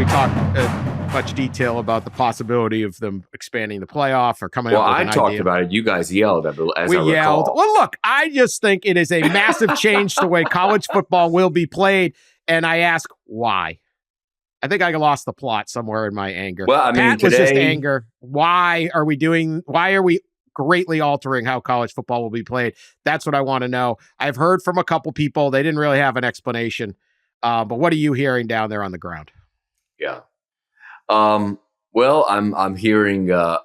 talk much detail about the possibility of them expanding the playoff or coming up with an idea. Well, I talked about it. You guys yelled as I yelled. recall. Well, look, I just think it is a massive change to the way college football will be played, and I ask why. I think I lost the plot somewhere in my anger. Well, I mean, Pat was just anger. Why are we greatly altering how college football will be played? That's what I want to know. I've heard from a couple people. They didn't really have an explanation. But what are you hearing down there on the ground? Yeah. Well, I'm hearing that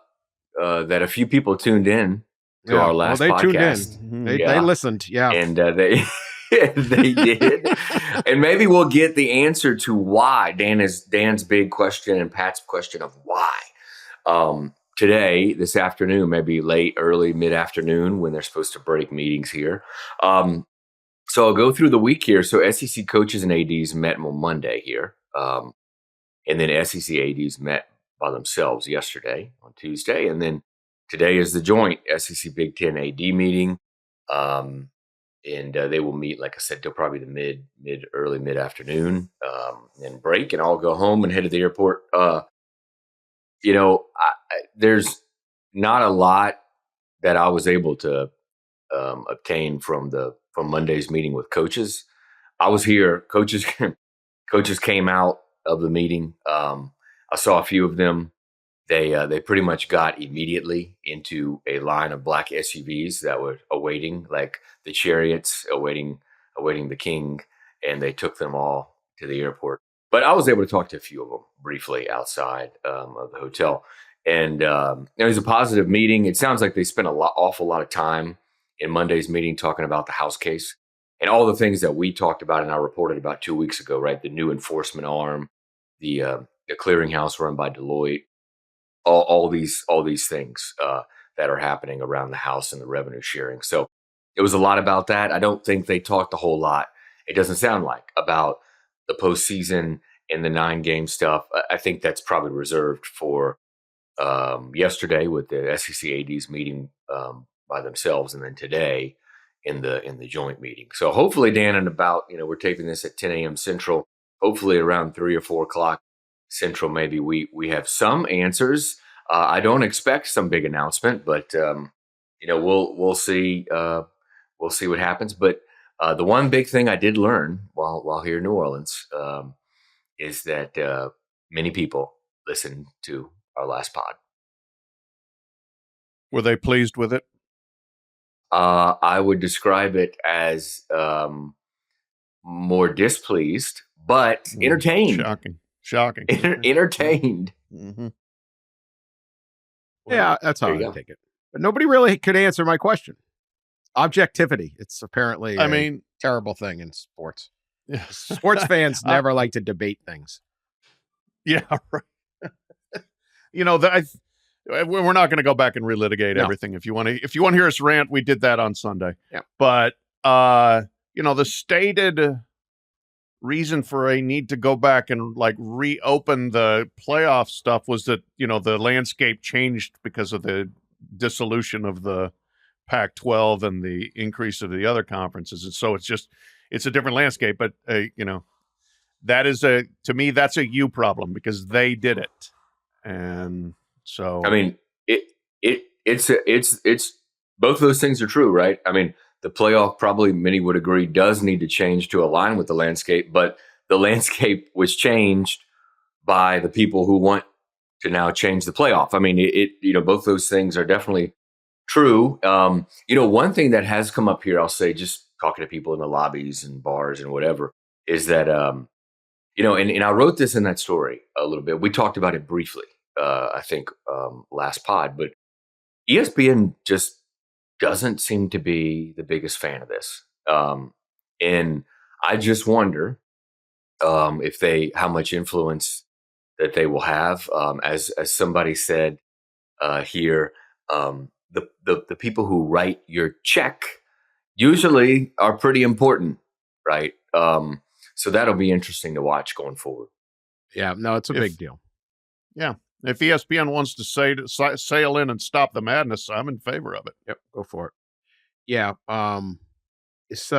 a few people tuned in to our last podcast. Tuned in. They listened. Yeah. And they they did. And maybe we'll get the answer to why. Dan's big question and Pat's question of why. Today, this afternoon, maybe early, mid-afternoon when they're supposed to break meetings here. So I'll go through the week here. So SEC coaches and ADs met on Monday here. And then SEC ADs met by themselves yesterday on Tuesday. And then today is the joint SEC Big Ten AD meeting. And they will meet, like I said, till probably the early mid-afternoon, and break, and I'll go home and head to the airport. There's not a lot that I was able to obtain from Monday's meeting with coaches. I was here. Coaches came out of the meeting. I saw a few of them. They pretty much got immediately into a line of black SUVs that were awaiting, like the chariots awaiting the king, and they took them all to the airport. But I was able to talk to a few of them briefly outside of the hotel, and it was a positive meeting. It sounds like they spent awful lot of time in Monday's meeting talking about the House case and all the things that we talked about and I reported about 2 weeks ago. Right, the new enforcement arm, the clearinghouse run by Deloitte. All these things that are happening around the House and the revenue sharing. So it was a lot about that. I don't think they talked a whole lot. It doesn't sound like about the postseason and the 9-game stuff. I think that's probably reserved for yesterday with the SEC ADs meeting by themselves, and then today in the joint meeting. So hopefully, Dan, and about we're taping this at 10 a.m. Central. Hopefully around 3 or 4 o'clock Central, maybe we have some answers. I don't expect some big announcement, but we'll see. We'll see what happens. But the one big thing I did learn while here in New Orleans is that many people listened to our last pod. Were they pleased with it? I would describe it as more displeased, but entertained. Shocking. Entertained. Mm-hmm. Yeah, that's how I take it. But nobody really could answer my question. Objectivity. It's apparently a terrible thing in sports. Yeah. Sports fans never like to debate things. Yeah, right. We're not going to go back and relitigate everything. If you want to hear us rant, we did that on Sunday. Yeah. But the stated reason for a need to go back and reopen the playoff stuff was that the landscape changed because of the dissolution of the Pac-12 and the increase of the other conferences, and so it's a different landscape. But that is to me that's a you problem because they did it, and so it's both of those things are true, right? The playoff, probably many would agree, does need to change to align with the landscape, but the landscape was changed by the people who want to now change the playoff. Both those things are definitely true. One thing that has come up here, I'll say, just talking to people in the lobbies and bars and whatever, is that, and I wrote this in that story a little bit. We talked about it briefly, I think, last pod, but ESPN just doesn't seem to be the biggest fan of this. And I just wonder how much influence that they will have. As somebody said here, the people who write your check usually are pretty important, right? So that'll be interesting to watch going forward. Yeah, no, it's a big deal. Yeah. If ESPN wants to sail in and stop the madness, I'm in favor of it. Yep, go for it. Yeah, it's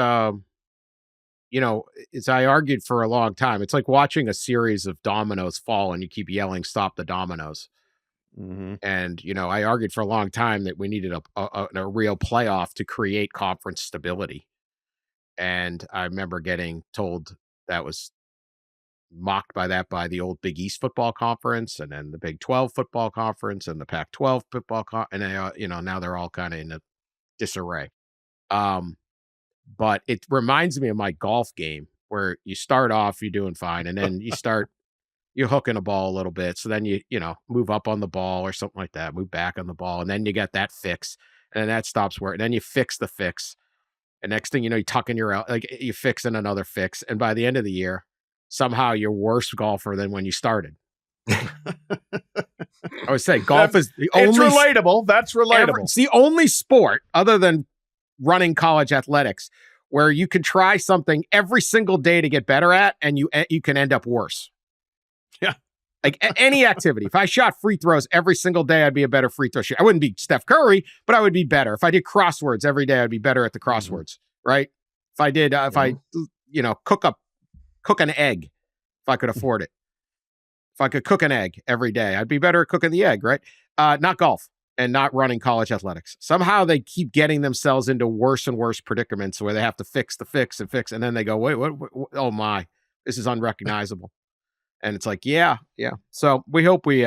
as I argued for a long time, it's like watching a series of dominoes fall and you keep yelling, "Stop the dominoes." Mm-hmm. And, I argued for a long time that we needed a real playoff to create conference stability. And I remember getting told that was mocked by the old Big East football conference, and then the Big 12 football conference, and the Pac-12 football and they, now they're all kind of in a disarray. But it reminds me of my golf game where you start off, you're doing fine, and then you're hooking a ball a little bit. So then you move up on the ball or something like that, move back on the ball, and then you get that fix, and then that stops working. Then you fix the fix. And next thing you know, you're tucking you're fixing another fix. And by the end of the year, somehow you're worse golfer than when you started. I would say golf is the only. It's relatable. That's relatable. It's the only sport other than running college athletics where you can try something every single day to get better at, and you can end up worse. Yeah. Like any activity. If I shot free throws every single day, I'd be a better free throw shooter. I wouldn't be Steph Curry, but I would be better. If I did crosswords every day, I'd be better at the crosswords, right? If I did, I cook an egg, if I could afford it. If I could cook an egg every day, I'd be better at cooking the egg, right? Not golf and not running college athletics. Somehow they keep getting themselves into worse and worse predicaments where they have to fix the fix, and then they go, wait, what? Oh my, this is unrecognizable. And it's like, yeah. So we hope we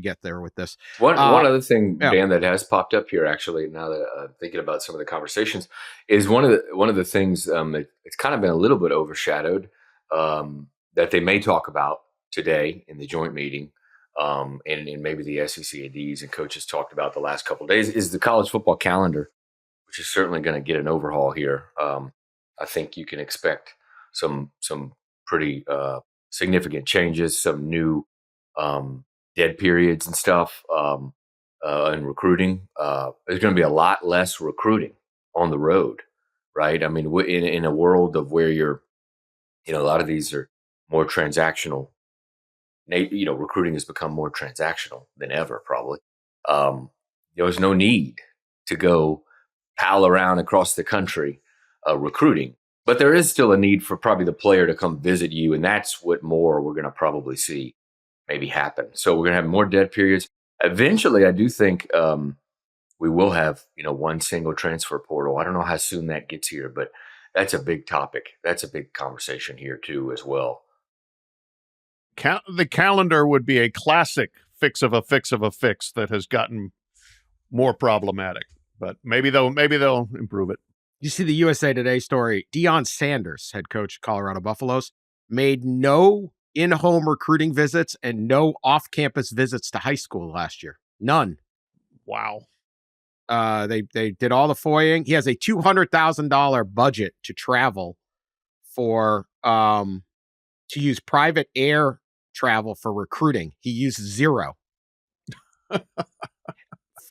get there with this. One other thing, Dan, that has popped up here actually, now that I'm thinking about some of the conversations, is one of the things it's kind of been a little bit overshadowed that they may talk about today in the joint meeting, and maybe the SEC ADs and coaches talked about the last couple of days, is the college football calendar, which is certainly going to get an overhaul here. I think you can expect some pretty significant changes, some new dead periods and stuff, and recruiting. There's going to be a lot less recruiting on the road, right? I mean, in a world of where a lot of these are more transactional. Recruiting has become more transactional than ever, probably. There's no need to go pal around across the country recruiting. But there is still a need for probably the player to come visit you, and that's what more we're going to probably see maybe happen. So we're going to have more dead periods. Eventually, I do think we will have, one single transfer portal. I don't know how soon that gets here, but that's a big topic. That's a big conversation here too, as well. The calendar would be a classic fix of a fix of a fix that has gotten more problematic. But maybe they'll improve it. You see the USA Today story. Deion Sanders, head coach of Colorado Buffaloes, made no in-home recruiting visits and no off-campus visits to high school last year. None. Wow. They did all the FOIAing. He has a $200,000 budget to travel for to use private air travel for recruiting. He used zero.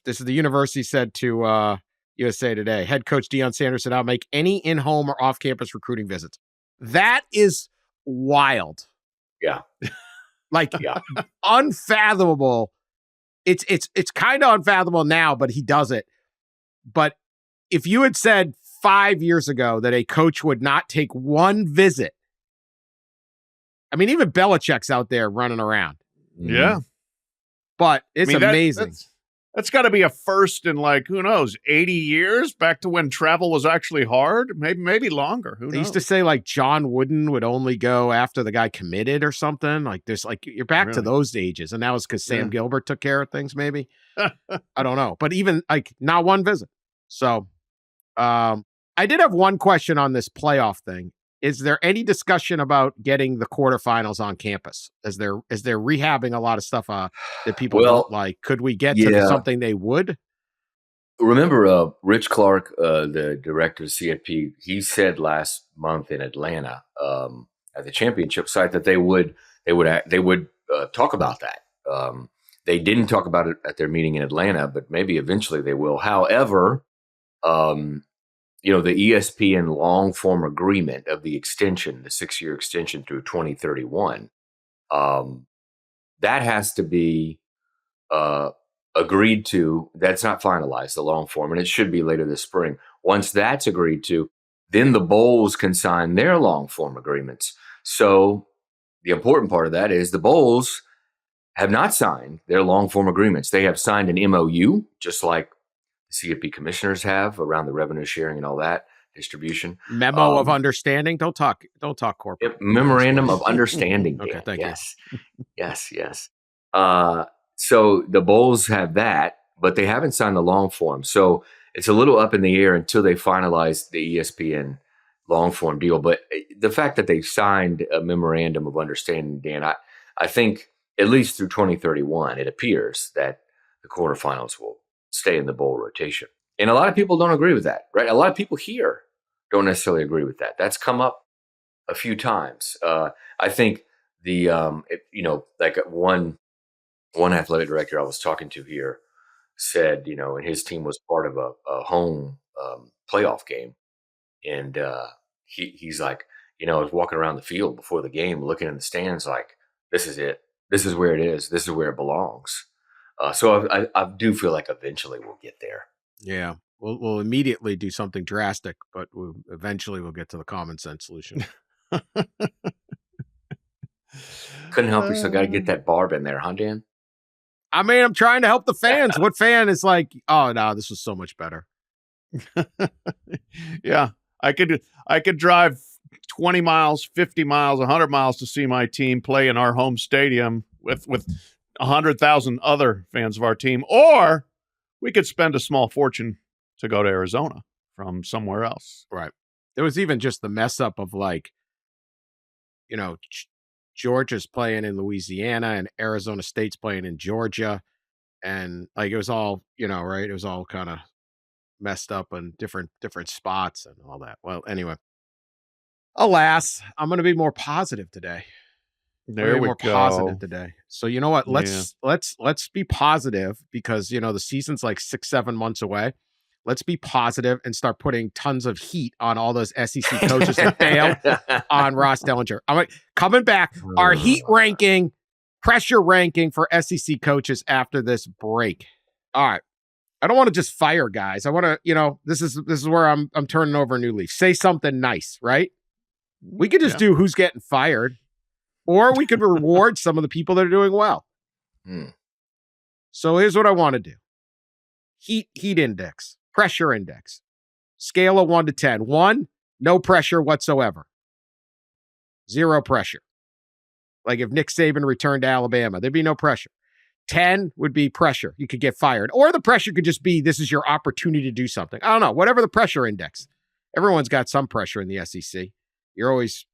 This is the university said to USA Today. Head coach Deion Sanders said, "I'll make any in-home or off-campus recruiting visits." That is wild. Yeah. Unfathomable. It's kind of unfathomable now, but he does it. But if you had said 5 years ago that a coach would not take one visit, I mean, even Belichick's out there running around. Yeah. But it's amazing. That's got to be a first in, who knows, 80 years, back to when travel was actually hard, maybe longer. Who knows? They used to say John Wooden would only go after the guy committed or something. You're back to those ages. And that was because Sam Gilbert took care of things, maybe. I don't know. But even not one visit. So I did have one question on this playoff thing. Is there any discussion about getting the quarterfinals on campus? Is there rehabbing a lot of stuff that people don't like? Could we get to something they would? Remember, Rich Clark, the director of CFP, he said last month in Atlanta at the championship site that they would talk about that. They didn't talk about it at their meeting in Atlanta, but maybe eventually they will. However, the ESPN long form agreement of the extension, the 6-year extension through 2031, that has to be agreed to. That's not finalized, the long form, and it should be later this spring. Once that's agreed to, then the bowls can sign their long form agreements. So the important part of that is the bowls have not signed their long form agreements. They have signed an MOU, just like the CFP commissioners have around the revenue sharing and all that distribution. Memo of understanding. Don't talk corporate. Memorandum of understanding. Okay, thank you. Yes. So the bowls have that, but they haven't signed the long form. So it's a little up in the air until they finalize the ESPN long form deal. But the fact that they've signed a memorandum of understanding, Dan, I think at least through 2031, it appears that the quarterfinals will stay in the bowl rotation. And a lot of people don't agree with that, right? A lot of people here don't necessarily agree with that. That's come up a few times. I think the, like one athletic director I was talking to here said, and his team was part of a home playoff game. And he's like, I was walking around the field before the game, looking in the stands like, this is it. This is where it is. This is where it belongs. So I do feel like eventually we'll get there. Yeah. We'll immediately do something drastic, but eventually we'll get to the common sense solution. Couldn't help yourself. Got to get that barb in there, huh, Dan? I mean, I'm trying to help the fans. What fan is like, oh no, this was so much better? Yeah, I could drive 20 miles, 50 miles, 100 miles to see my team play in our home stadium with 100,000 other fans of our team, or we could spend a small fortune to go to Arizona from somewhere else. Right. There was even just the mess up of like, Georgia's playing in Louisiana and Arizona State's playing in Georgia. And like, it was all, right. It was all kind of messed up in different spots and all that. Well, anyway, alas, I'm going to be more positive today. There we more go. Positive today. So you know what? Let's be positive because, the season's like 6-7 months away. Let's be positive and start putting tons of heat on all those SEC coaches that failed on Ross Dellenger. I'm like, coming back, our heat ranking, pressure ranking for SEC coaches after this break. All right. I don't want to just fire guys. I want to, this is where I'm turning over a new leaf. Say something nice, right? We could just do who's getting fired, or we could reward some of the people that are doing well. So here's what I want to do. Heat index. Pressure index, scale of 1 to 10. 1, no pressure whatsoever. 0 pressure. Like if Nick Saban returned to Alabama, there'd be no pressure. 10 would be pressure. You could get fired. Or the pressure could just be, this is your opportunity to do something. I don't know. Whatever the pressure index. Everyone's got some pressure in the SEC. You're always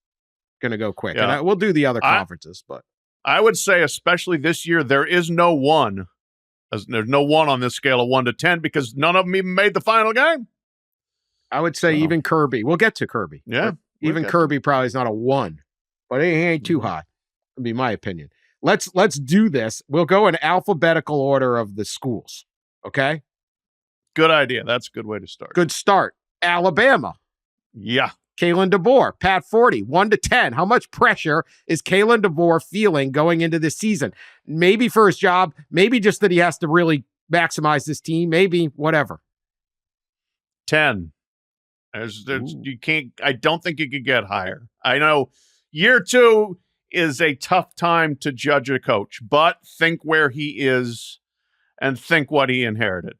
going to go quick. Yeah. And we'll do the other conferences, but I would say, especially this year, there is no one. There's no one on this scale of 1 to 10 because none of them even made the final game. I would say even Kirby. We'll get to Kirby. Yeah. Even Kirby probably is not a 1, but he ain't too high. Would be my opinion. Let's do this. We'll go in alphabetical order of the schools. Okay. Good idea. That's a good way to start. Good start. Alabama. Yeah. Kalen DeBoer, Pat Forde, 1 to 10. How much pressure is Kalen DeBoer feeling going into this season? Maybe for his job, maybe just that he has to really maximize this team, maybe whatever. 10. You can't. I don't think you could get higher. I know year 2 is a tough time to judge a coach, but think where he is and think what he inherited.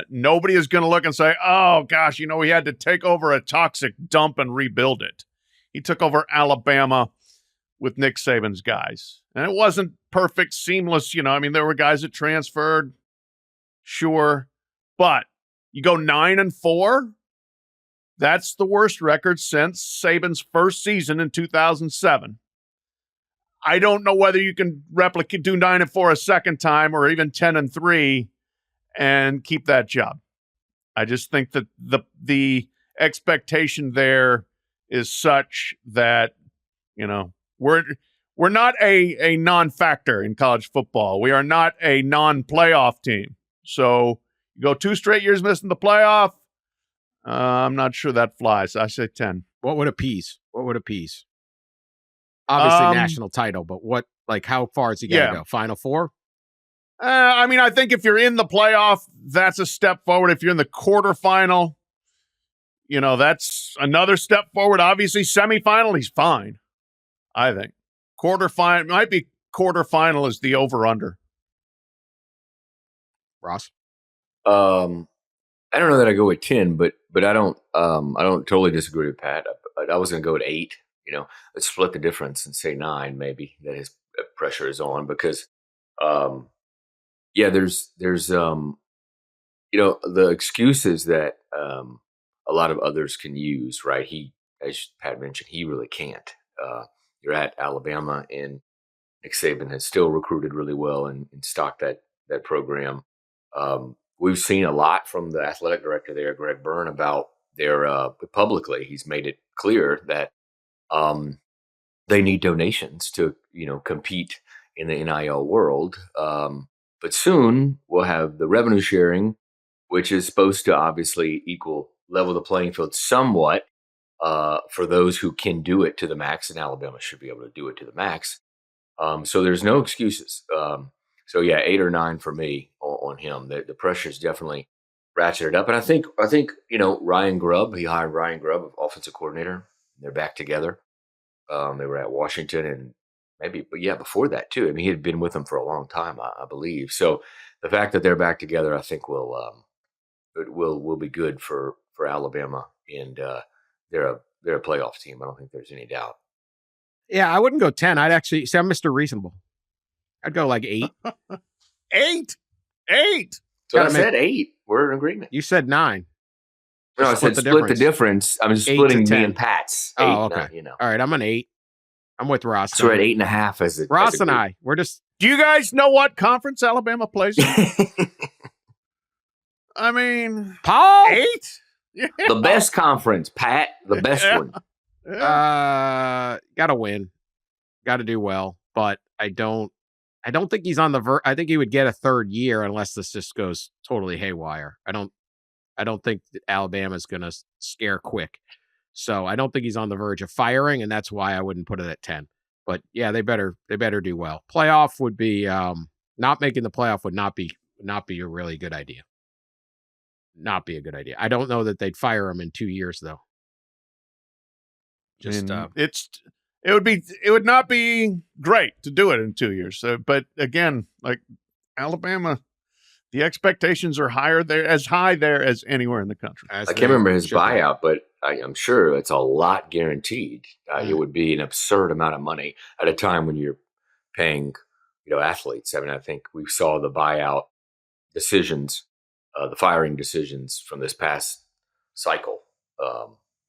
Nobody is going to look and say, oh, gosh, he had to take over a toxic dump and rebuild it. He took over Alabama with Nick Saban's guys. And it wasn't perfect, seamless. There were guys that transferred. Sure. But you go 9-4. That's the worst record since Saban's first season in 2007. I don't know whether you can do 9-4 a second time or even 10-3. And keep that job. I just think that the expectation there is such that we're not a non-factor in college football. We are not a non-playoff team. So you go 2 straight years missing the playoff. I'm not sure that flies. I say 10. What would appease? Obviously national title, but how far is he going to go? Final 4? I think if you're in the playoff, that's a step forward. If you're in the quarterfinal, that's another step forward. Obviously, semifinal, he's fine, I think. Quarterfinal, might be quarterfinal is the over-under. Ross? I don't know that I go with 10, but I don't totally disagree with Pat. I was going to go at 8. Let's split the difference and say 9, maybe, that his pressure is on, because there's the excuses that a lot of others can use, right? He, as Pat mentioned, he really can't. You're at Alabama, and Nick Saban has still recruited really well and stocked that program. We've seen a lot from the athletic director there, Greg Byrne, about their publicly. He's made it clear that they need donations to compete in the NIL world. But soon we'll have the revenue sharing, which is supposed to obviously level the playing field somewhat for those who can do it to the max, and Alabama should be able to do it to the max. So there's no excuses. 8 or 9 for me on him. The pressure is definitely ratcheted up, and I think Ryan Grubb. He hired Ryan Grubb, offensive coordinator. They're back together. They were at Washington, and before that too. I mean, he had been with them for a long time, I believe. So the fact that they're back together, I think will be good for Alabama, and they're a playoff team. I don't think there's any doubt. Yeah, I wouldn't go 10. I'd actually say I'm Mr. Reasonable. I'd go like 8. 8. So I said 8. We're in agreement. You said 9. No, I said split the difference. I'm just splitting me and Pat's. 8, okay. All right, I'm an 8. I'm with Ross. So we're at 8.5 as Ross and I. We're just. Do you guys know what conference Alabama plays in? I mean, Paul 8. Yeah. The best conference, Pat. The best one. Got to win. Got to do well, but I don't think he's on the I think he would get a third year unless this just goes totally haywire. I don't think that Alabama's going to scare quick. So I don't think he's on the verge of firing, and that's why I wouldn't put it at 10. But yeah, they better do well. Playoff would be not making the playoff would not be a really good idea. Not be a good idea. I don't know that they'd fire him in 2 years though. Just it would not be great to do it in 2 years. But again, like Alabama, the expectations are higher there, as high there as anywhere in the country. I can't remember his buyout, but I'm sure it's a lot guaranteed. It would be an absurd amount of money at a time when you're paying, athletes. I mean, I think we saw the buyout decisions, the firing decisions from this past cycle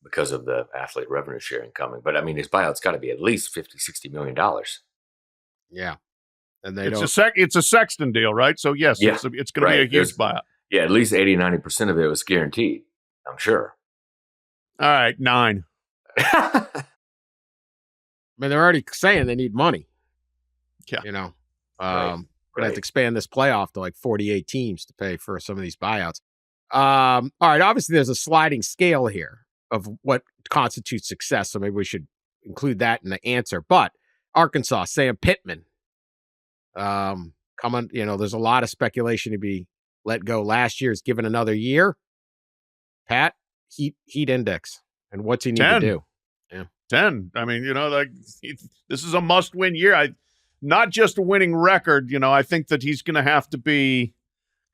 because of the athlete revenue sharing coming. But I mean, his buyout's got to be at least $50-60 million. Yeah. And it's a Sexton deal, right? So yes, it's going to be a huge buyout. Yeah, at least 80-90% of it was guaranteed, I'm sure. All right, 9. I mean, they're already saying they need money. Yeah. We're going to have to expand this playoff to like 48 teams to pay for some of these buyouts. All right, obviously there's a sliding scale here of what constitutes success, so maybe we should include that in the answer. But Arkansas, Sam Pittman, coming, there's a lot of speculation to be let go. Last year's given another year. Pat, heat index, and what's he need 10. to do? Yeah, 10. I mean, this is a must-win year. Not just a winning record. I think that he's going to have to be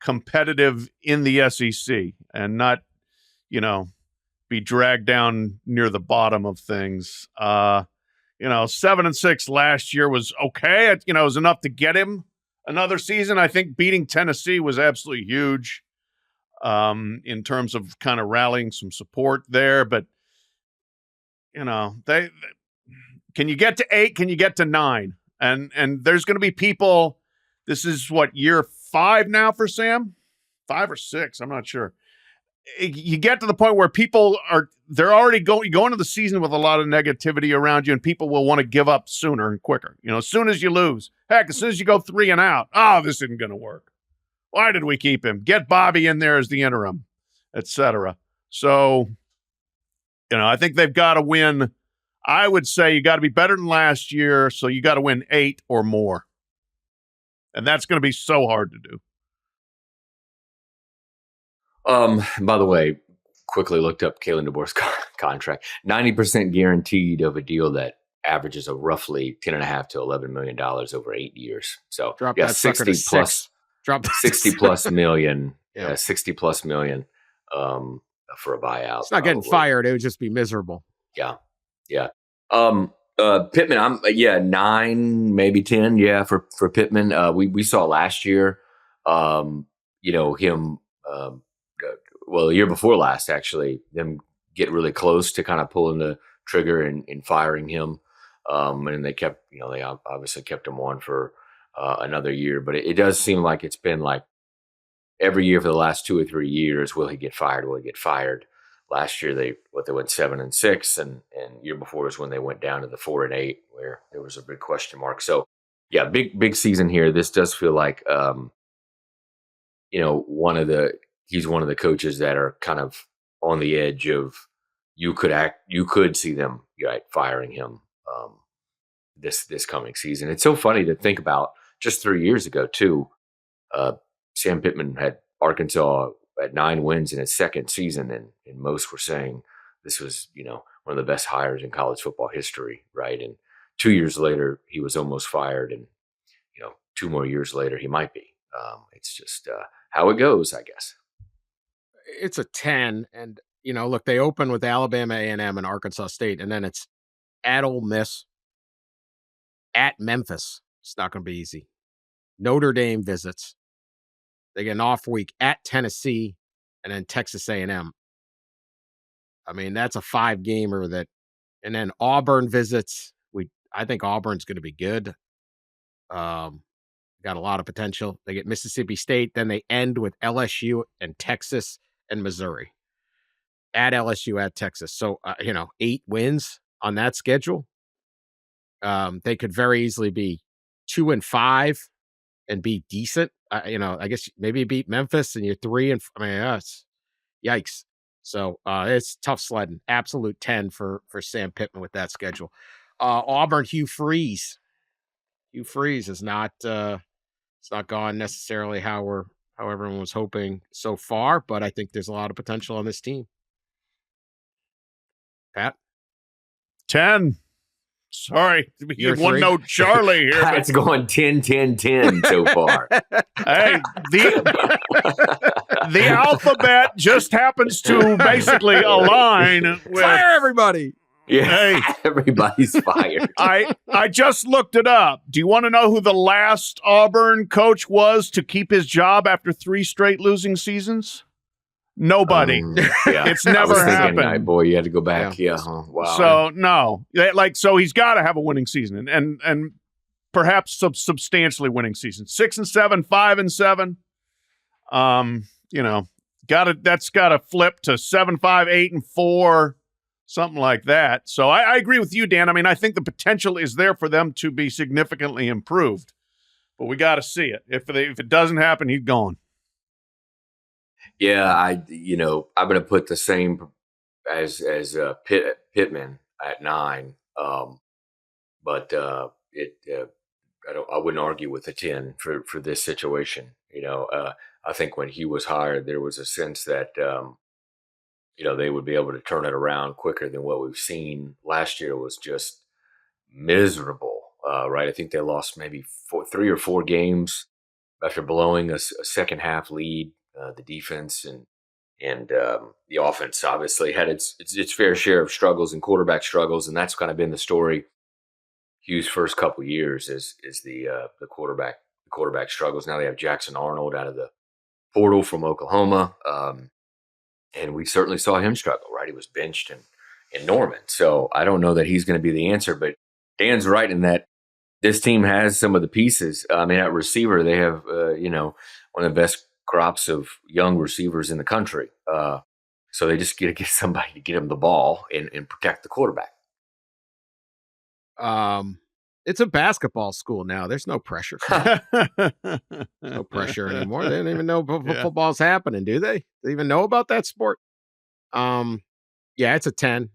competitive in the SEC and not, be dragged down near the bottom of things. 7-6 last year was okay. It was enough to get him another season. I think beating Tennessee was absolutely huge in terms of kind of rallying some support there. But, they can you get to 8? Can you get to 9? And there's going to be people. This is what, year 5 now for Sam? 5 or 6? I'm not sure. You get to the point where they're already going into the season with a lot of negativity around you, and people will want to give up sooner and quicker. As soon as you lose, heck, as soon as you go 3 and out, this isn't going to work. Why did we keep him? Get Bobby in there as the interim, etc. So, I think they've got to win. I would say you got to be better than last year, so you got to win 8 or more. And that's going to be so hard to do. By the way, quickly looked up Kalen DeBoer's contract. 90% guaranteed of a deal that averages a roughly $10.5 to $11 million over 8 years. So Drop that 60 plus, Drop that 60 plus million, Yeah. 60 plus million for a buyout. It's not getting fired. It would just be miserable. Yeah. Pittman, I'm 9, maybe 10. For Pittman, we saw last year, him. The year before last, actually, them get really close to kind of pulling the trigger and firing him, and they kept, they obviously kept him on for another year. But it does seem like it's been like every year for the last 2 or 3 years. Will he get fired? Will he get fired? Last year they went 7-6, and year before is when they went down to the 4-8, where there was a big question mark. So yeah, big season here. This does feel like he's one of the coaches that are kind of on the edge of you could see them firing him this coming season. It's so funny to think about. Just 3 years ago too, Sam Pittman had Arkansas at 9 wins in his second season, and most were saying this was, one of the best hires in college football history, right? And 2 years later, he was almost fired, and 2 more years later, he might be. It's just how it goes, I guess. It's a 10, and look, they open with Alabama A&M and Arkansas State, and then it's at Ole Miss, at Memphis. It's not going to be easy. Notre Dame visits. They get an off week at Tennessee, and then Texas A&M. I mean, that's a 5-gamer and then Auburn visits. I think Auburn's going to be good. Got a lot of potential. They get Mississippi State, then they end with LSU and Texas and Missouri. At LSU, at Texas. So 8 wins on that schedule. They could very easily be 2-5 and be decent. I guess maybe beat Memphis and you're 3 and it's yikes. So it's tough sledding. Absolute 10 for Sam Pittman with that schedule. Auburn, Hugh Freeze. Hugh Freeze is not it's not gone necessarily how everyone was hoping so far, but I think there's a lot of potential on this team. Pat? 10. Sorry to be one note Charlie here. It's going 10-10-10 so far. Hey, the alphabet just happens to basically align with fire everybody. Yeah, hey, everybody's fired. I just looked it up. Do you want to know who the last Auburn coach was to keep his job after 3 straight losing seasons? Nobody. It's never happened. Boy, you had to go back. Yeah. Wow. So no, so he's got to have a winning season, and perhaps substantially winning season. 6-7, 5-7. That's got to flip to 7-5, 8-4, something like that. So I agree with you, Dan. I mean, I think the potential is there for them to be significantly improved, but we got to see it. If it doesn't happen, he's gone. Yeah, I'm going to put the same as Pittman at 9, but I wouldn't argue with the 10 for this situation. I think when he was hired, there was a sense that they would be able to turn it around quicker than what we've seen. Last year was just miserable, right? I think they lost maybe 3 or 4 games after blowing a second half lead. The defense and the offense obviously had its fair share of struggles and quarterback struggles, and that's kind of been the story. Hugh's first couple years is the quarterback struggles. Now they have Jackson Arnold out of the portal from Oklahoma, and we certainly saw him struggle. Right, he was benched in Norman, so I don't know that he's going to be the answer. But Dan's right in that this team has some of the pieces. I mean, at receiver they have one of the best crops of young receivers in the country. So they just got to get somebody to get him the ball and protect the quarterback. It's a basketball school now. There's no pressure. No pressure anymore. They don't even know football's happening, do they? They even know about that sport? Yeah, it's a 10.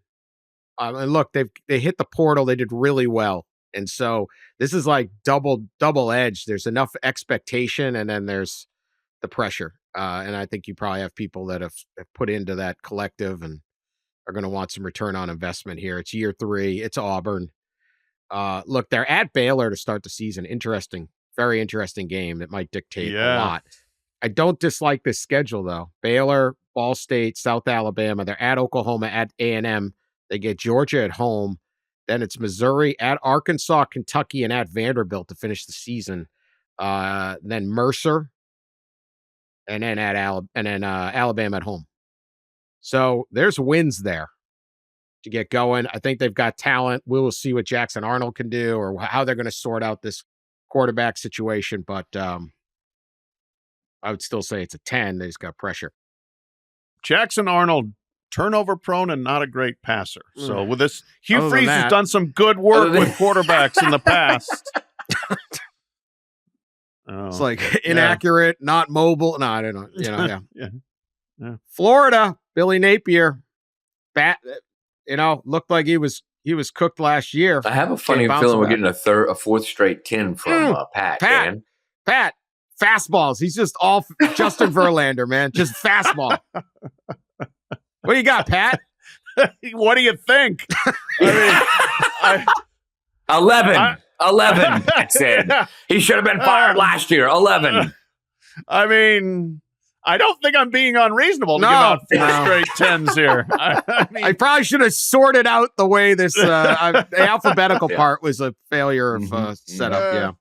And look, they hit the portal. They did really well. And so this is like double edged. There's enough expectation, and then there's the pressure. And I think you probably have people that have put into that collective and are going to want some return on investment here. It's year 3. It's Auburn. Look, they're at Baylor to start the season. Interesting, very interesting game that might dictate a lot. I don't dislike this schedule, though. Baylor, Ball State, South Alabama. They're at Oklahoma, at A&M. They get Georgia at home. Then it's Missouri, at Arkansas, Kentucky, and at Vanderbilt to finish the season. Then Mercer, and then Alabama at home. So there's wins there to get going. I think they've got talent. We will see what Jackson Arnold can do or how they're going to sort out this quarterback situation. But I would still say it's a 10. They just got pressure. Jackson Arnold, turnover prone and not a great passer. So with this, Hugh Freeze has done some good work with quarterbacks in the past. It's like inaccurate, not mobile. No, I don't know. You know, yeah. Florida, Billy Napier, looked like he was cooked last year. I have a funny feeling we're getting a fourth straight 10 from Pat. Pat, fastballs. He's just all Justin Verlander, man. Just fastball. What do you got, Pat? What do you think? 11. 11, Pat said. He should have been fired last year. 11. I mean, I don't think I'm being unreasonable to give out 4 straight 10s here. I probably should have sorted out the way this the alphabetical part was a failure of setup. Yeah.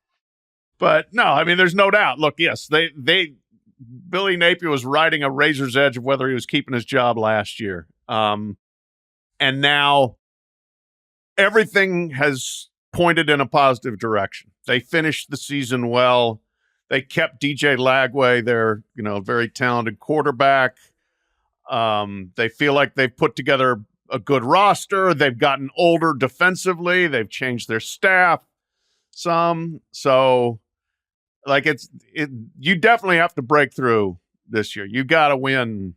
But no, I mean, there's no doubt. Look, yes, Billy Napier was riding a razor's edge of whether he was keeping his job last year. And now everything has pointed in a positive direction. They finished the season well. They kept DJ Lagway, their very talented quarterback. They feel like they've put together a good roster. They've gotten older defensively. They've changed their staff some. So, like you definitely have to break through this year. You got to win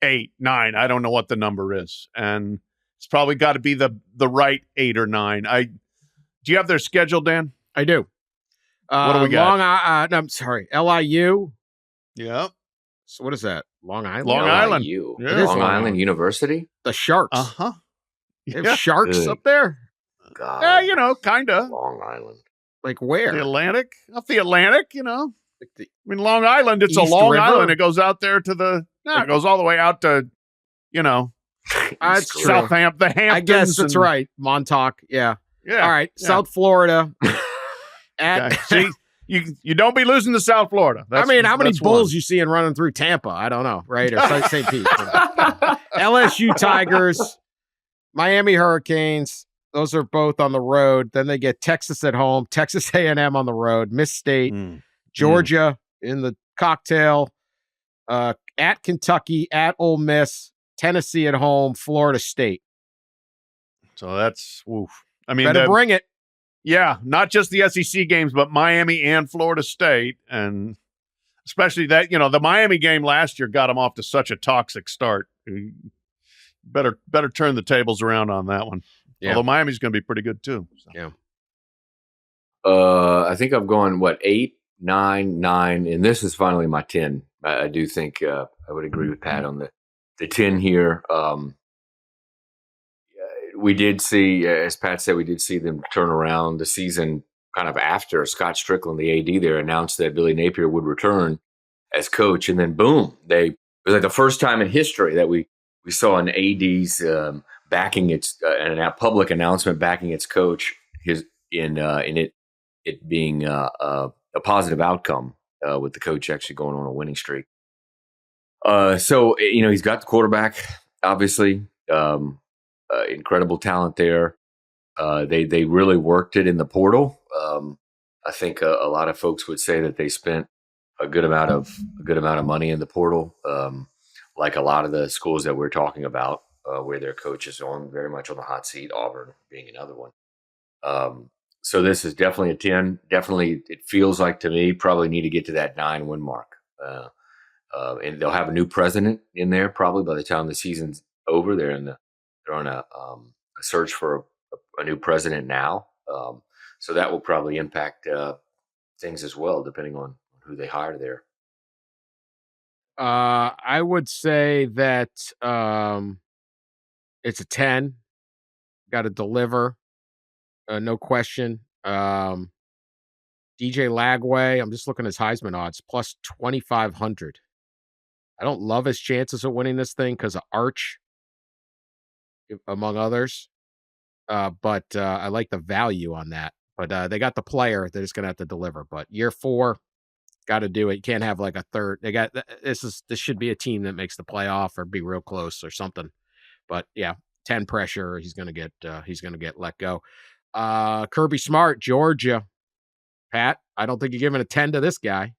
8, 9. I don't know what the number is, and it's probably got to be the right 8 or 9. Do you have their schedule, Dan? I do. What do we got? I'm sorry, LIU. Yeah. So what is that? Long Island. Long Island. Yeah. Long Island University. The Sharks. They have Sharks up there. God. Yeah, kind of. Long Island. Like where? The Atlantic. Up the Atlantic. I mean, Long Island. It's East a long River? Island. It goes out there to it goes all the way out to, That's true. Southampton, the Hamptons. I guess that's right. Montauk. Yeah. Yeah. All right. Yeah. South Florida. See, you don't be losing to South Florida. How many bulls you seeing running through Tampa? I don't know, right? Or St. Pete. LSU Tigers, Miami Hurricanes. Those are both on the road. Then they get Texas at home, Texas A&M on the road, Miss State, Georgia in the cocktail, at Kentucky, at Ole Miss, Tennessee at home, Florida State. So that's woof. I mean, better bring it. Yeah, not just the SEC games, but Miami and Florida State. And especially that, the Miami game last year got them off to such a toxic start. Better turn the tables around on that one. Yeah. Although Miami's going to be pretty good too. So. Yeah. I think I've gone, 8, 9, 9, and this is finally my 10. I do think I would agree with Pat on the 10 here. We did see, as Pat said, we did see them turn around the season kind of after Scott Strickland, the AD there, announced that Billy Napier would return as coach. And then boom, it was like the first time in history that we saw an AD's backing and a public announcement backing its coach in it being a positive outcome with the coach actually going on a winning streak. So, he's got the quarterback, obviously. Incredible talent there. They really worked it in the portal. I think a lot of folks would say that they spent a good amount of money in the portal, like a lot of the schools that we're talking about, where their coach is very much on the hot seat. Auburn being another one. So this is definitely a 10. Definitely, it feels like to me probably need to get to that 9 win mark. And they'll have a new president in there probably by the time the season's over. They're on a search for a new president now. So that will probably impact things as well, depending on who they hire there. I would say that it's a 10. Got to deliver, no question. DJ Lagway, I'm just looking at his Heisman odds, plus 2,500. I don't love his chances of winning this thing because of Arch, among others. But I like the value on that. But they got the player; they're just gonna have to deliver. But year 4, got to do it. You can't have like a third. This should be a team that makes the playoff or be real close or something. But yeah, 10 pressure. He's gonna get let go. Kirby Smart, Georgia. Pat, I don't think you're giving a 10 to this guy.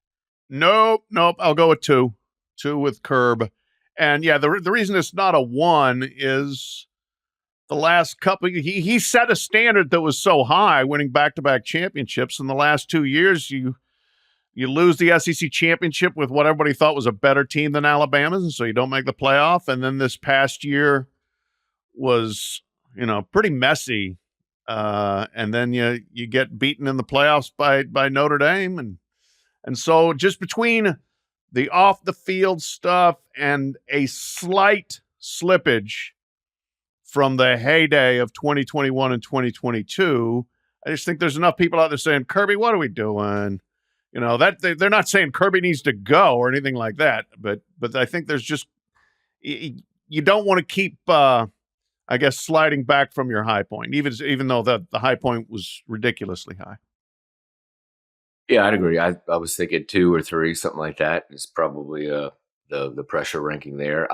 Nope. I'll go with 2. 2 with Curb. And yeah, the reason it's not a 1 is the last couple. He set a standard that was so high, winning back-to-back championships. In the last 2 years, you lose the SEC championship with what everybody thought was a better team than Alabama's, and so you don't make the playoff. And then this past year was, pretty messy. And then you get beaten in the playoffs by Notre Dame. And so just between the off the field stuff and a slight slippage from the heyday of 2021 and 2022, I just think there's enough people out there saying, Kirby, what are we doing? That they're not saying Kirby needs to go or anything like that. But I think there's just, you don't want to keep, I guess, sliding back from your high point, even though the high point was ridiculously high. Yeah, I'd agree. I was thinking 2 or 3, something like that. Is probably the pressure ranking there.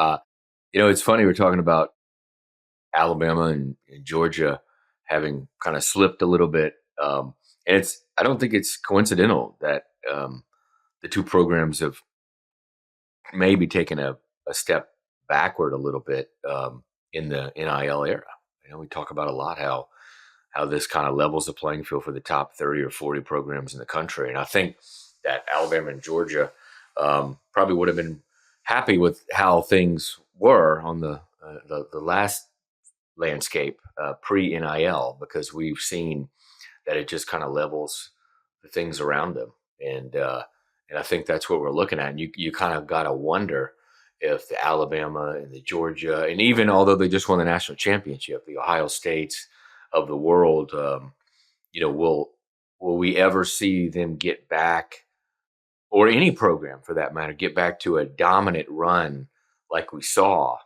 It's funny, we're talking about Alabama and Georgia having kind of slipped a little bit. And I don't think it's coincidental that the 2 programs have maybe taken a step backward a little bit in the NIL era. We talk about a lot how this kind of levels the playing field for the top 30 or 40 programs in the country. And I think that Alabama and Georgia probably would have been happy with how things were on the last landscape pre-NIL, because we've seen that it just kind of levels the things around them. And I think that's what we're looking at. And you kind of got to wonder if the Alabama and the Georgia, and even although they just won the national championship, the Ohio States of the world, will we ever see them get back, or any program for that matter, get back to a dominant run like we saw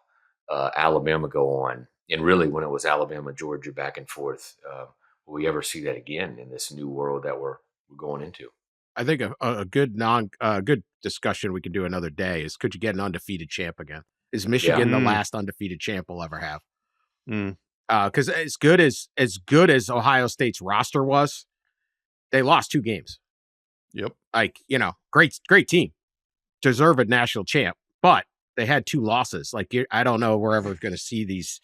Alabama go on? And really, when it was Alabama, Georgia back and forth, will we ever see that again in this new world that we're going into? I think a good discussion we can do another day is, could you get an undefeated champ again? Is Michigan the last undefeated champ we'll ever have? Because as good as Ohio State's roster was, they lost 2 games. Yep. Great team, deserved national champ, but they had 2 losses. I don't know if we're ever going to see these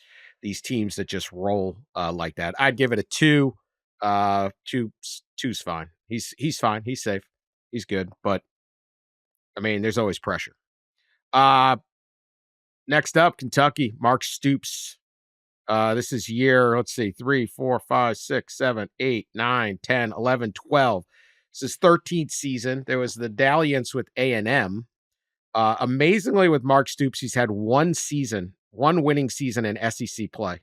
teams that just roll like that. I'd give it a 2. 2's fine. He's fine. He's safe. He's good. But there's always pressure. Next up, Kentucky, Mark Stoops. This is year, let's see, 3, 4, 5, 6, 7, 8, 9, 10, 11, 12. This is 13th season. There was the dalliance with A&M. Amazingly, with Mark Stoops, he's had one winning season in SEC play.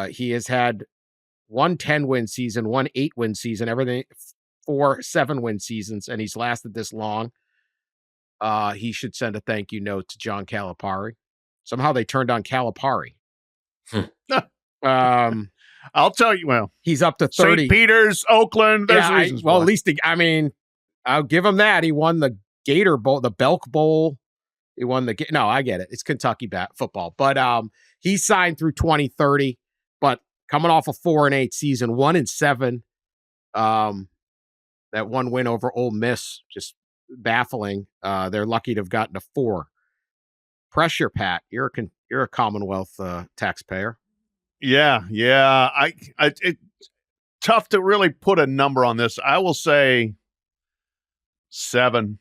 He has had 1 10-win season, 1 8-win season, everything 4 7-win seasons, and he's lasted this long. He should send a thank you note to John Calipari. Somehow they turned on Calipari. I'll tell you. Well, he's up to 30. St. Peter's, Oakland. There's reasons. At least I'll give him that. He won the Gator Bowl, the Belk Bowl. He won the. No, I get it. It's Kentucky football, but he signed through 2030. But coming off a 4-8 season, 1-7. That 1 win over Ole Miss, just baffling. They're lucky to have gotten to 4. Pressure, Pat. You're a Commonwealth taxpayer. Yeah. It's tough to really put a number on this. I will say 7,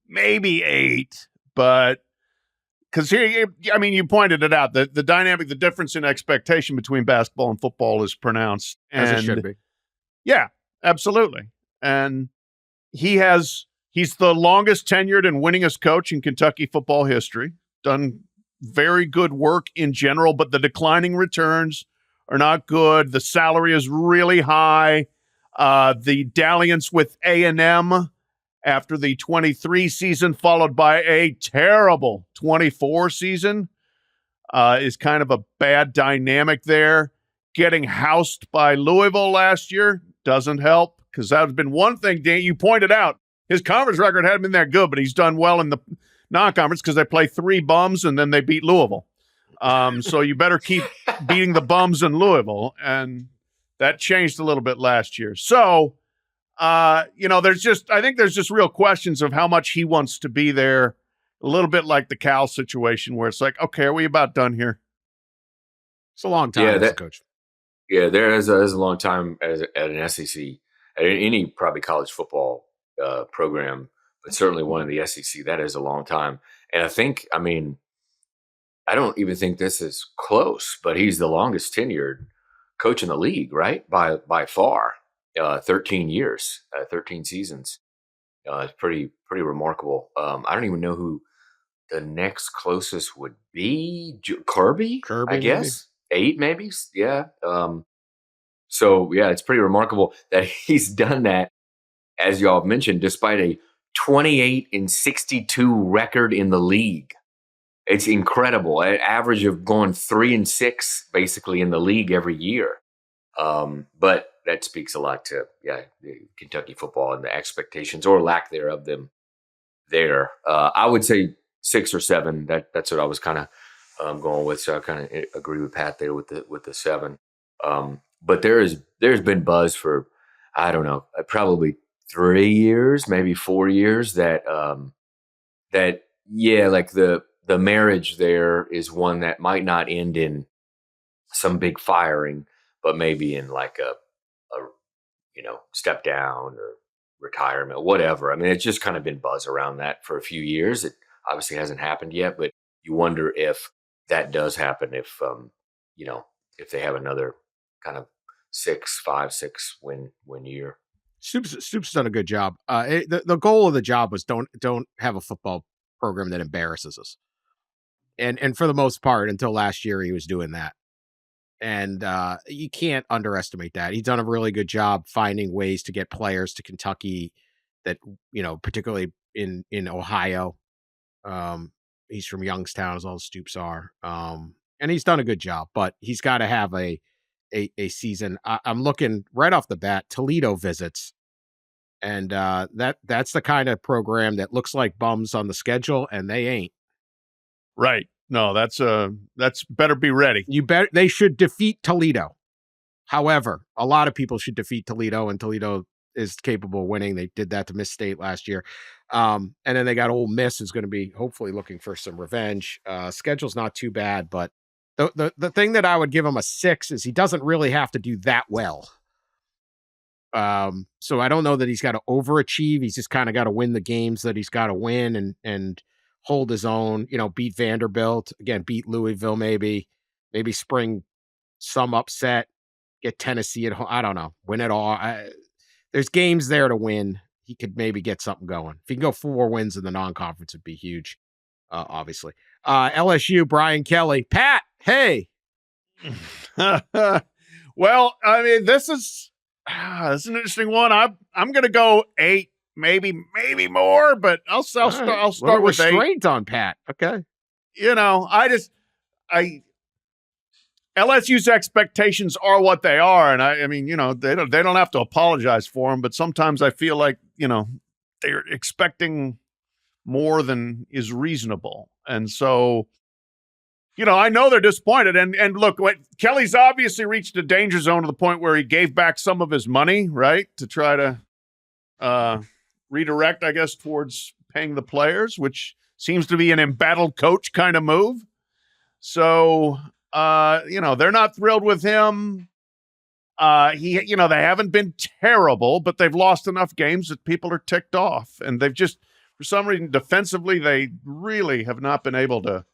maybe 8, but because here, you pointed it out, the dynamic, the difference in expectation between basketball and football is pronounced, as it should be. Yeah, absolutely. And he has He's the longest tenured and winningest coach in Kentucky football history. Done very good work in general, but the declining returns are not good. The salary is really high. The dalliance with A&M after the 23 season, followed by a terrible 24 season, is kind of a bad dynamic there. Getting housed by Louisville last year doesn't help, because that has been one thing, Dan, you pointed out. His conference record hadn't been that good, but he's done well in the non-conference because they play 3 bums and then they beat Louisville. So you better keep beating the bums in Louisville, and that changed a little bit last year. So, I think there's just real questions of how much he wants to be there. A little bit like the Cal situation, where it's like, okay, are we about done here? It's a long time as a coach. Yeah, there is a long time at an SEC, at any probably college football program, but certainly one in the SEC. That is a long time. And I don't even think this is close, but he's the longest tenured coach in the league, right? By far, 13 years, 13 seasons. It's pretty remarkable. I don't even know who the next closest would be. Kirby, I guess. Maybe. 8, maybe. Yeah. So yeah, it's pretty remarkable that he's done that, as y'all have mentioned, despite a 28-62 record in the league. It's incredible. An average of going 3-6 basically in the league every year. But that speaks a lot to Kentucky football and the expectations or lack thereof them there. I would say 6 or 7. That's what I was kind of going with. So I kind of agree with Pat there with the 7. But there's been buzz for, I don't know, probably 3 years, maybe 4 years that like the marriage there is one that might not end in some big firing, but maybe in like a step down or retirement, whatever. I mean, it's just kind of been buzz around that for a few years. It obviously hasn't happened yet, but you wonder if that does happen, if they have another kind of 5-6 win year. Stoops done a good job. The goal of the job was don't have a football program that embarrasses us. And for the most part, until last year, he was doing that. And you can't underestimate that. He's done a really good job finding ways to get players to Kentucky that, particularly in Ohio. He's from Youngstown, as all the Stoops are. And he's done a good job, but he's got to have a season. I'm looking right off the bat, Toledo visits. And that's the kind of program that looks like bums on the schedule, and they ain't. Right. No, that's better be ready. They should defeat Toledo. However, a lot of people should defeat Toledo, and Toledo is capable of winning. They did that to Miss State last year. And then they got Ole Miss, who's going to be hopefully looking for some revenge. Schedule's not too bad, but the thing that I would give him a 6 is he doesn't really have to do that well. So I don't know that he's got to overachieve. He's just kind of got to win the games that he's got to win and hold his own, beat Vanderbilt, again, beat Louisville, maybe spring some upset, get Tennessee at home. I don't know, win it all. There's games there to win. He could maybe get something going. If he can go 4 wins in the non-conference, it'd be huge, obviously. LSU, Brian Kelly. Pat, hey. Well, I mean, this is an interesting one. I'm going to go 8. Maybe more, but I'll start with 8. Restraint on Pat. Okay. LSU's expectations are what they are, and I mean, they don't have to apologize for them, but sometimes I feel like they're expecting more than is reasonable, and so I know they're disappointed. And look, Kelly's obviously reached a danger zone to the point where he gave back some of his money, right, to try to redirect, I guess, towards paying the players, which seems to be an embattled coach kind of move. So, they're not thrilled with him. They haven't been terrible, but they've lost enough games that people are ticked off. And they've just, for some reason, defensively, they really have not been able to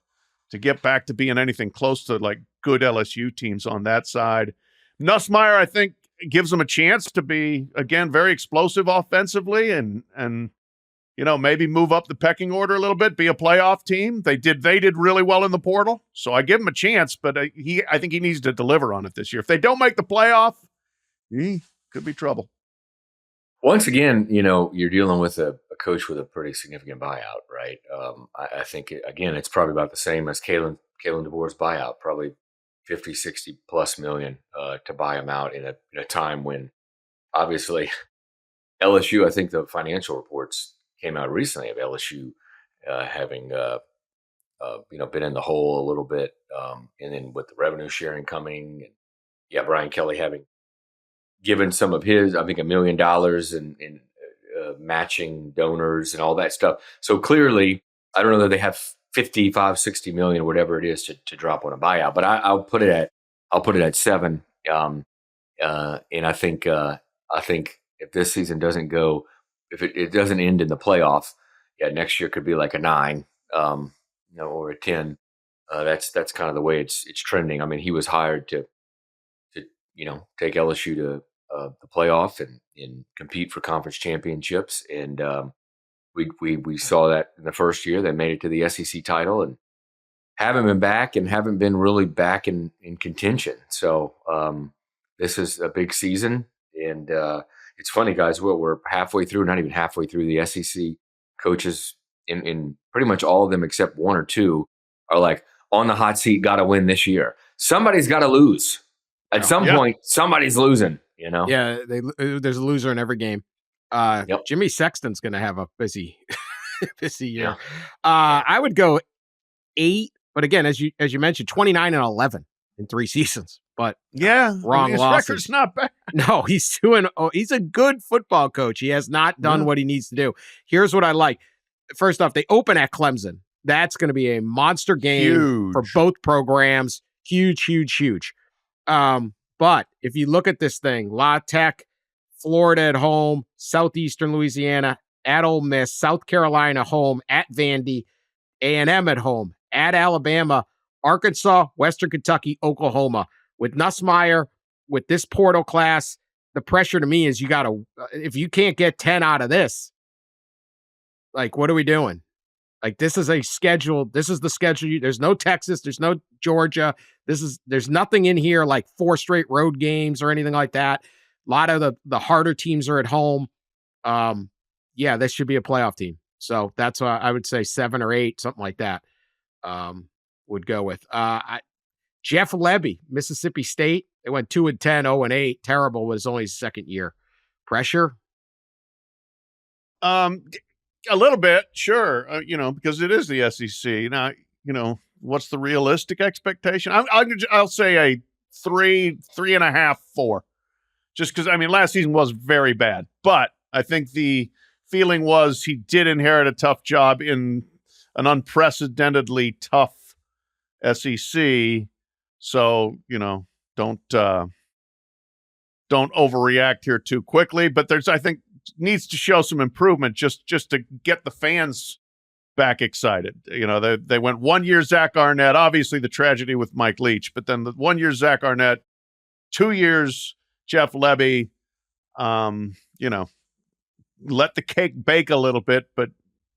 get back to being anything close to like good LSU teams on that side. Nussmeier, I think, gives them a chance to be, again, very explosive offensively and maybe move up the pecking order a little bit, be a playoff team. They did really well in the portal, so I give him a chance, but I think he needs to deliver on it this year. If they don't make the playoff, could be trouble. Once again, you're dealing with a coach with a pretty significant buyout, right? I think, again, it's probably about the same as Kalen DeBoer's buyout, probably 50, 60 plus million to buy him out in a time when obviously LSU, I think the financial reports came out recently of LSU having been in the hole a little bit, and then with the revenue sharing coming, and Brian Kelly having given some of his, I think, $1 million in matching donors and all that stuff. So clearly, I don't know that they have 55, 60 million, whatever it is, to drop on a buyout, but I'll put it at 7. And I think if this season doesn't go, if it doesn't end in the playoff, next year could be like a 9, or a 10. That's kind of the way it's trending. I mean, he was hired to take LSU to the playoff and compete for conference championships, and we saw that in the first year. They made it to the SEC title and haven't been back and haven't been really back in contention. So this is a big season, and it's funny, guys. We're halfway through, not even halfway through. The SEC coaches, in pretty much all of them except 1 or 2, are like on the hot seat. Got to win this year. Somebody's got to lose. At some point, somebody's losing. Yeah, there's a loser in every game. Jimmy Sexton's going to have a busy year. I would go 8, but again, as you mentioned, 29 and 11 in 3 seasons. But wrong his losses. record's not bad. No, he's a good football coach. He has not done what he needs to do. Here's what I like. First off, they open at Clemson. That's going to be a monster game for both programs. Huge, huge, huge. But if you look at this thing, La Tech, Florida at home, Southeastern Louisiana at Ole Miss, South Carolina home, at Vandy, A&M at home, at Alabama, Arkansas, Western Kentucky, Oklahoma. With Nussmeier, with this portal class, the pressure to me is if you can't get 10 out of this, like, what are we doing? Like, this is the schedule. There's no Texas. There's no Georgia. There's nothing in here like 4 straight road games or anything like that. A lot of the harder teams are at home. This should be a playoff team. So that's why I would say 7 or 8, something like that, would go with. Jeff Lebby, Mississippi State. They went 2-10, 0-8. Terrible was only his second year. Pressure? A little bit, sure. Because it is the SEC. Now, what's the realistic expectation? I'll say a 3.5, 4. Just because, last season was very bad. But I think the feeling was he did inherit a tough job in an unprecedentedly tough SEC. So, don't overreact here too quickly. But I think, needs to show some improvement just to get the fans back excited. They went 1 year Zach Arnett, obviously the tragedy with Mike Leach, but then the 1 year Zach Arnett, 2 years Jeff Lebby. Let the cake bake a little bit, but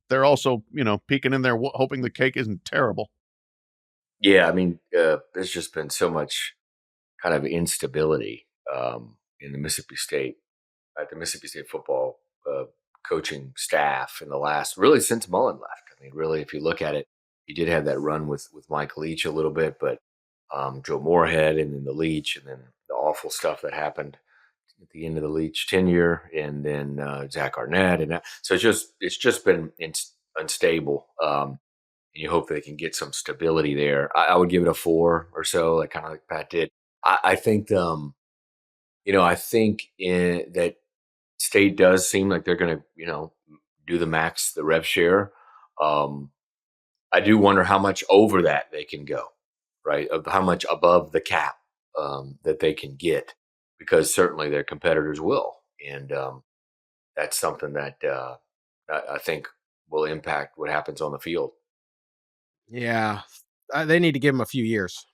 they're also, peeking in there hoping the cake isn't terrible. Yeah, there's just been so much kind of instability in the Mississippi State football coaching staff in the last, really since Mullen left. Really, if you look at it, he did have that run with Mike Leach a little bit, but Joe Moorhead and then the Leach, and then the awful stuff that happened at the end of the Leach tenure, and then Zach Arnett, and so it's just been unstable. And you hope they can get some stability there. I would give it a 4 or so, like kind of like Pat did. I think that State does seem like they're going to, do the rev share. I do wonder how much over that they can go, right? Of how much above the cap that they can get, because certainly their competitors will. And that's something that I think will impact what happens on the field. Yeah, they need to give him a few years.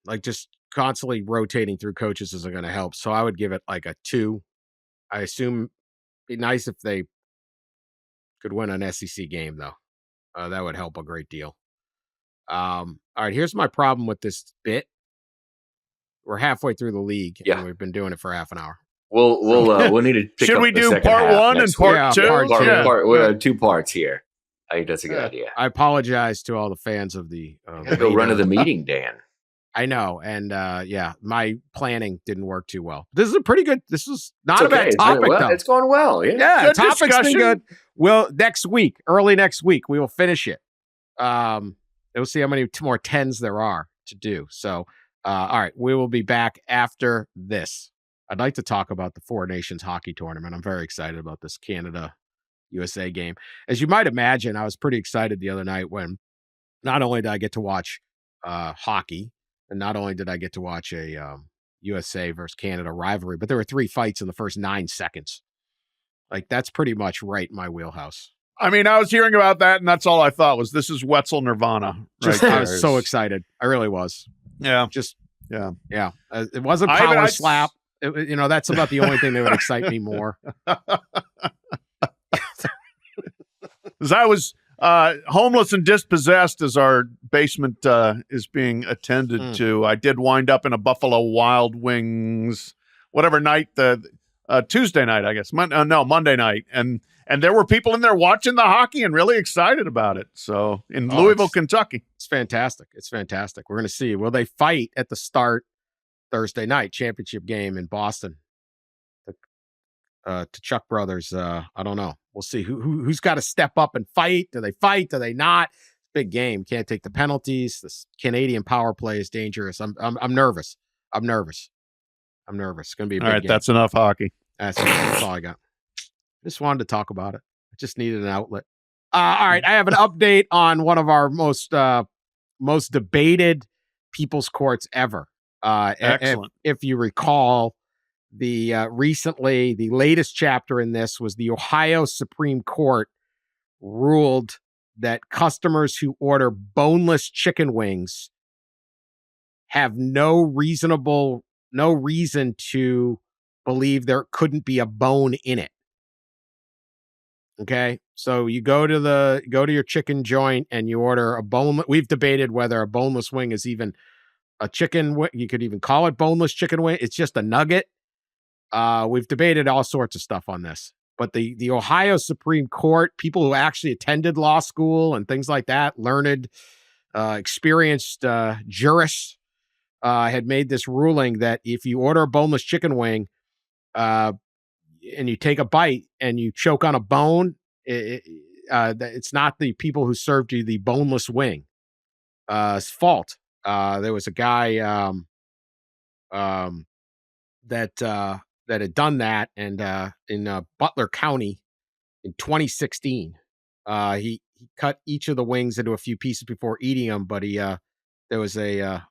Like, just constantly rotating through coaches isn't going to help. So I would give it like a 2. I assume it'd be nice if they Could win an SEC game, though. That would help a great deal. All right, here's my problem with this bit. We're halfway through the league, and we've been doing it for half an hour. We'll need to pick Should up we the do second part half one and next part week. two? We have 2 parts here. I think that's a good idea. I apologize to all the fans of the. Go run to the meeting, Dan. I know, and my planning didn't work too well. This is a pretty good. This is not a bad topic, though. It's going well. Yeah, good topic's discussion. been good. Well, early next week, we will finish it. We'll see how many more 10s there are to do. So, all right, we will be back after this. I'd like to talk about the Four Nations hockey tournament. I'm very excited about this Canada-USA game. As you might imagine, I was pretty excited the other night when not only did I get to watch hockey, and not only did I get to watch a USA versus Canada rivalry, but there were 3 fights in the first 9 seconds. Like, that's pretty much right in my wheelhouse. I mean, I was hearing about that, and that's all I thought was this is Wetzel Nirvana. I was so excited. I really was. Yeah. Yeah. It wasn't power slap. That's about the only thing that would excite me more. Because I was homeless and dispossessed as our basement is being attended to. I did wind up in a Buffalo Wild Wings, whatever night, Tuesday night, I guess. Monday night. And there were people in there watching the hockey and really excited about it. So in Louisville, Kentucky. It's fantastic. We're going to see. Will they fight at the start Thursday night championship game in Boston? To Chuck Brothers, I don't know. We'll see who's got to step up and fight. Do they fight? Do they not? Big game. Can't take the penalties. This Canadian power play is dangerous. I'm nervous. I'm nervous. It's going to be a big all right. game. That's enough hockey. That's all I got. Just wanted to talk about it. I just needed an outlet. All right. I have an update on one of our most debated people's courts ever. Excellent. If you recall, the latest chapter in this was the Ohio Supreme Court ruled that customers who order boneless chicken wings have no reason to believe there couldn't be a bone in it. Okay, so you go to your chicken joint and you order a boneless. We've debated whether a boneless wing is even a chicken wing. You could even call it boneless chicken wing. It's just a nugget. We've debated all sorts of stuff on this, but the Ohio Supreme Court, people who actually attended law school and things like that, learned, experienced jurists, had made this ruling that if you order a boneless chicken wing, and you take a bite and you choke on a bone, it's not the people who served you the boneless wing fault. There was a guy that had done that, and in Butler County in 2016, he cut each of the wings into a few pieces before eating them, but there was a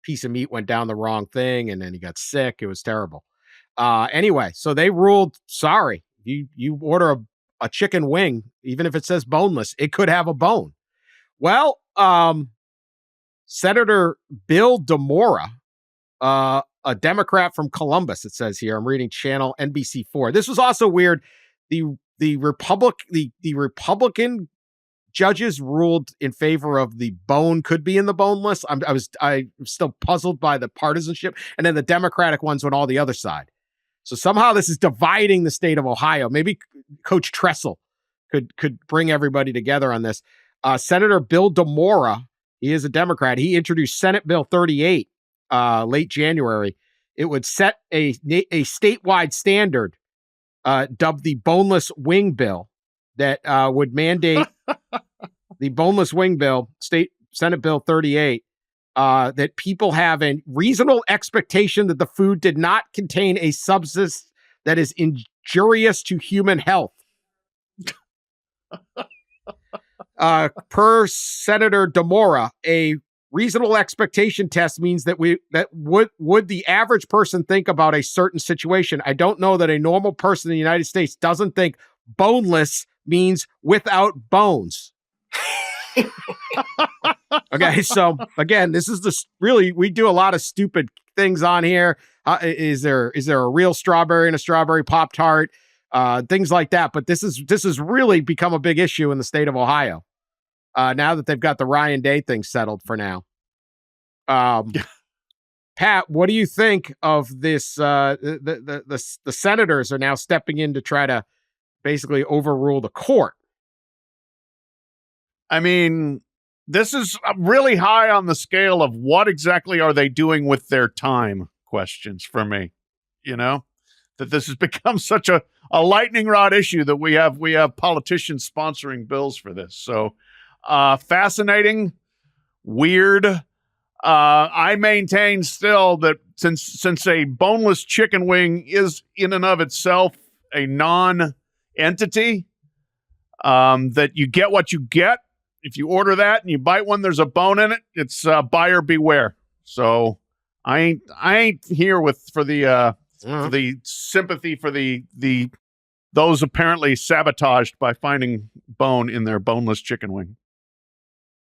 piece of meat went down the wrong thing, and then he got sick. It was terrible. Anyway, so they ruled, sorry, you order a chicken wing, even if it says boneless, it could have a bone. Well, Senator Bill DeMora, a Democrat from Columbus, it says here, I'm reading channel NBC4. This was also weird. The Republican judges ruled in favor of the bone could be in the boneless. I'm still puzzled by the partisanship. And then the Democratic ones went all the other side. So somehow this is dividing the state of Ohio. Maybe Coach Tressel could bring everybody together on this. Senator Bill DeMora, he is a Democrat. He introduced Senate Bill 38 late January. It would set a statewide standard dubbed the boneless wing bill that would mandate the boneless wing bill, Senate Bill 38, that people have a reasonable expectation that the food did not contain a substance that is injurious to human health. Per Senator DeMora, a reasonable expectation test means that would the average person think about a certain situation. I don't know that a normal person in the United States doesn't think boneless means without bones. Okay, so again, this is we do a lot of stupid things on here. Is there a real strawberry in a strawberry Pop-Tart? things like that. But this has really become a big issue in the state of Ohio. Now that they've got the Ryan Day thing settled for now. Pat, what do you think of this? The senators are now stepping in to try to basically overrule the court. I mean, this is really high on the scale of what exactly are they doing with their time questions for me. That this has become such a lightning rod issue that we have politicians sponsoring bills for this. So fascinating, weird. I maintain still that since a boneless chicken wing is in and of itself a non-entity, that you get what you get. If you order that and you bite one, there's a bone in it. It's buyer beware. So I ain't here for the sympathy for the those apparently sabotaged by finding bone in their boneless chicken wing.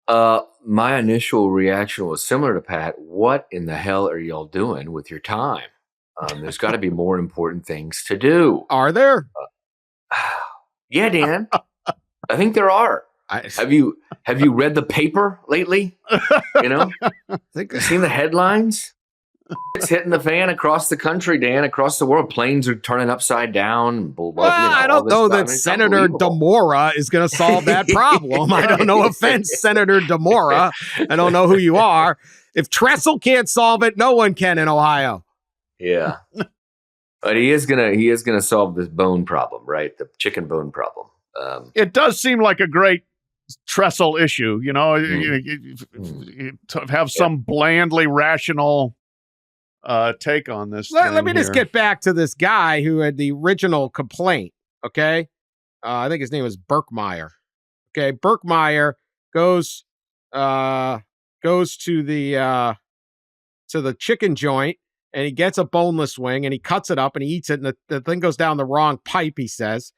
My initial reaction was similar to Pat. What in the hell are y'all doing with your time? There's got to be more important things to do. Are there? Yeah, Dan. I think there are. Have you read the paper lately? Seen the headlines? It's hitting the fan across the country, Dan, across the world. Planes are turning upside down. I don't know that Senator DeMora is going to solve that problem. I don't know. Offense, Senator DeMora. I don't know who you are. If Tressel can't solve it, no one can in Ohio. Yeah, but he is gonna solve this bone problem, right? The chicken bone problem. It does seem like a great Tressel issue. Have some blandly rational take on this. Let me just get back to this guy who had the original complaint. Okay. I think his name was Birkmeyer. Okay. Birkmeyer goes to the chicken joint and he gets a boneless wing and he cuts it up and he eats it. And the thing goes down the wrong pipe, he says.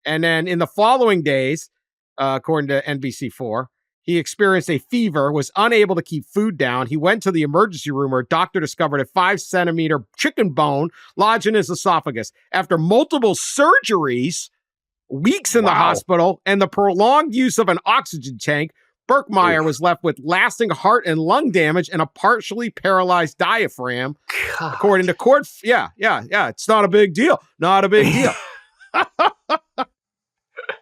And then in the following days, according to NBC4, he experienced a fever, was unable to keep food down. He went to the emergency room where a doctor discovered a 5-centimeter chicken bone lodged in his esophagus. After multiple surgeries, weeks in the hospital, and the prolonged use of an oxygen tank, Birkmeyer was left with lasting heart and lung damage and a partially paralyzed diaphragm. God. According to court. Yeah. It's not a big deal. Not a big deal.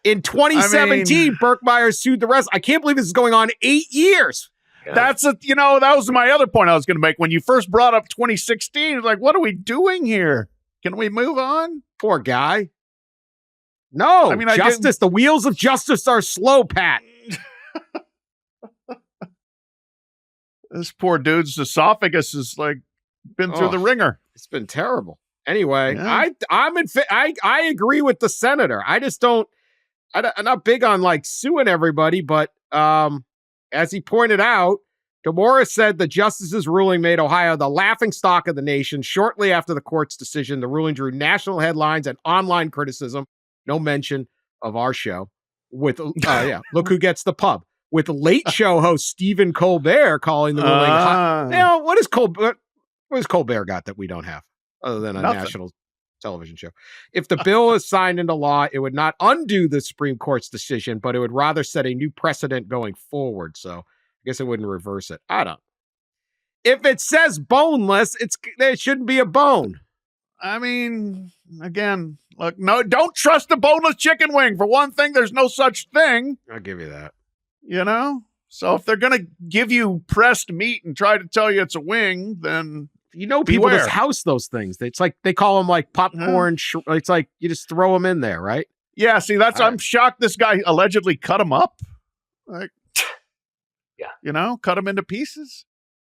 In 2017, Birkmeyer sued the rest. I can't believe this is going on 8 years. Yeah. That was my other point I was going to make. When you first brought up 2016, it's like, what are we doing here? Can we move on? Poor guy. No, justice. The wheels of justice are slow, Pat. This poor dude's esophagus is been through the ringer. It's been terrible. Anyway, yeah. I agree with the senator. I just don't. I'm not big on suing everybody, but as he pointed out, DeMora said the justice's ruling made Ohio the laughingstock of the nation. Shortly after the court's decision, the ruling drew national headlines and online criticism. No mention of our show. With look who gets the pub. With late show host Stephen Colbert calling the ruling. What does Colbert got that we don't have other than a national television show? If the bill is signed into law, it would not undo the Supreme Court's decision, but it would rather set a new precedent going forward. So I guess it wouldn't reverse it. I don't. If it says boneless, there shouldn't be a bone. I mean, again, look, no, don't trust the boneless chicken wing. For one thing, there's no such thing. I'll give you that. So if they're going to give you pressed meat and try to tell you it's a wing, then people beware. just house those things. It's like they call them popcorn. It's like you just throw them in there, right? Yeah. See, I'm shocked this guy allegedly cut them up. Cut them into pieces.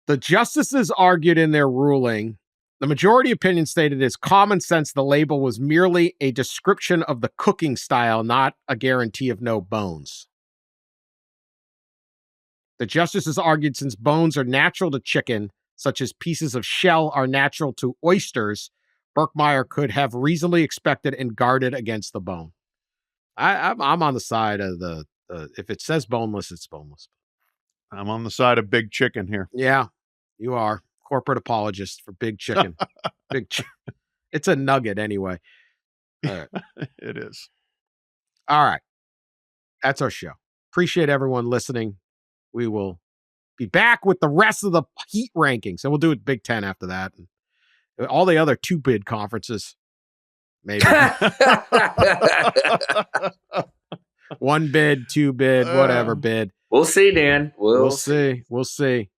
The justices argued in their ruling. The majority opinion stated it's common sense the label was merely a description of the cooking style, not a guarantee of no bones. The justices argued since bones are natural to chicken, such as pieces of shell are natural to oysters, Birkmeyer could have reasonably expected and guarded against the bone. I'm on the side of the if it says boneless, it's boneless. I'm on the side of big chicken here. Yeah, you are. Corporate apologist for big chicken. It's a nugget anyway. All right. It is. All right. That's our show. Appreciate everyone listening. We will be back with the rest of the Heat rankings. And we'll do it Big Ten after that. And all the other 2-bid conferences. Maybe. 1 bid, 2 bid, whatever bid. We'll see, Dan. We'll see. We'll see.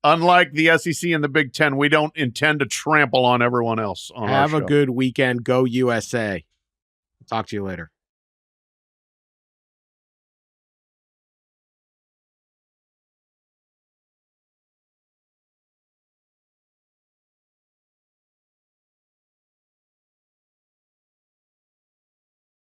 Unlike the SEC and the Big Ten, we don't intend to trample on everyone else. On Have our a show. good weekend. Go USA. Talk to you later.